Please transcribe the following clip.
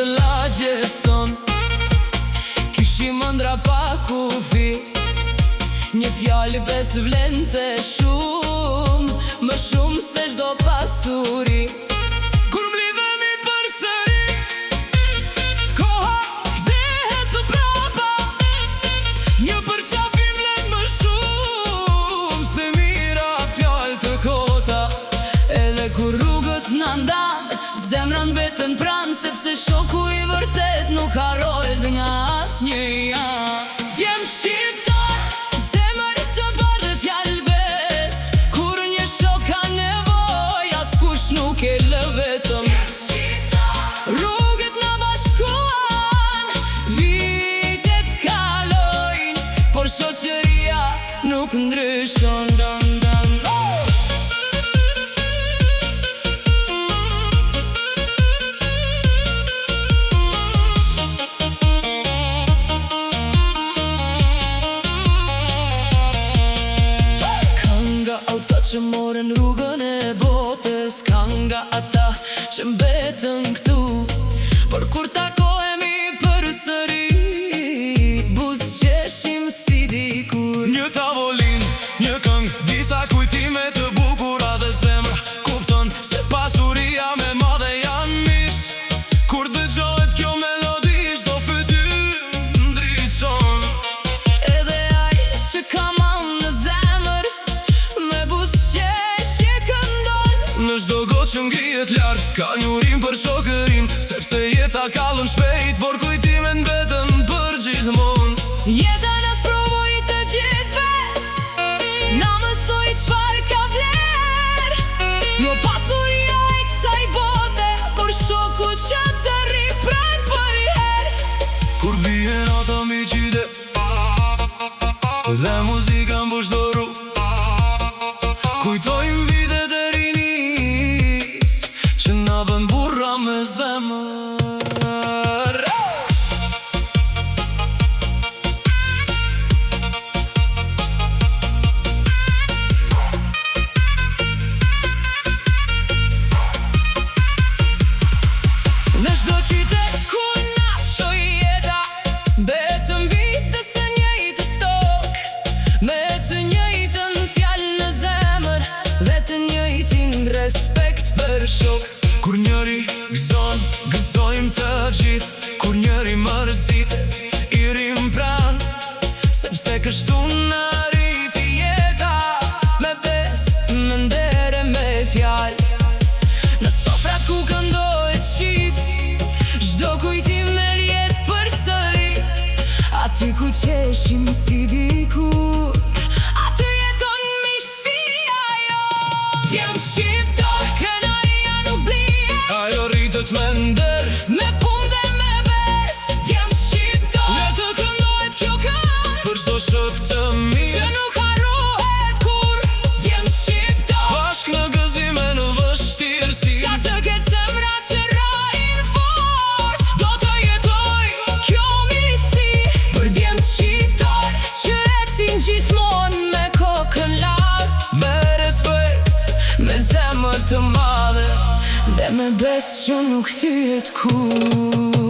të lagje son, kishim ëndra pa kufi. Një fjallë bes vlente shumë, më shumë se çdo pasuri. Kur mlidhemi përsëri, koha kthehet të brapa. Një përqafim vlen më shumë se mira fjallë të kota. Edhe kur rrugët na ndan, zemrën betën pranë, sepse shoku i vërtet nuk ka rol nga asnjëja. Djem shqiptar, zemër të bardhë fjallë bes, kur një shok ka nevoj, askush nuk e lë vetëm. Rrugët na bashkuan, vitet kalojnë, por shoqëria nuk ndryshon. Që morën rrugën e botës, ka nga ata që mbetën këtu. Por kur takohemi përsëri, buzëqeshim si dikur. Një tavolin, një këngë, disa kujtime të bukura dhe zemra kupton se pasuria me madhe janë misht. Kur dëgjohet kjo melodi, çdo fytyrë ndriçon. Edhe ai që ka mal në zemër, me buzëqeshje këndon. Në çdo gotë që ngrihet lart, ka një urim për shokërin, sepse jeta kallon shpejt, por kujtimet mbeten për gjithmonë. Jeta na sprovoi të gjithve, na mësoi çfarë ka vlerë. Jo pasuria e kësaj bote, por shoku që të rri pranë për i herë. Kur bie nata mi qide dhe muzika mbush doru, kujtojmë vitet e rinis që na bën burra me zemër. Në çdo qytet ku na çoi jeta, betëm vitës së njëjtës tokë, me të njëjtën fjalë në zemër dhe të njëjtin respekt për shok. Kur njëri gëzon, gëzojmë të gjithë. Kur njëri mërzitet, i rim pranë, Sepse kështu na rriti jeta, me bes, me nder e me fjalë. Në sofrat ku këndohet shit, çdo kujtim me rjet përsëri. Aty ku qeshim si dikur, aty jeton miqësia jo. Djem shqiptar, kënaria nuk blihet, ajo rritet me nder, me punë dhe me bes. Djem shqiptar, le të këndohet kjo këngë, për çdo shok të që mirë, nuk harrohet kur. Djem shqiptar, bashk në gëzime në vështirësi. sa të ketë zemra që rajnë fort, do të jetoj kjo miqësi. Për djemt shqiptar që ecin gjithmonë me kokën lartë, Me respekt, me zemër të madhe dhe me bes që nuk thyet kur.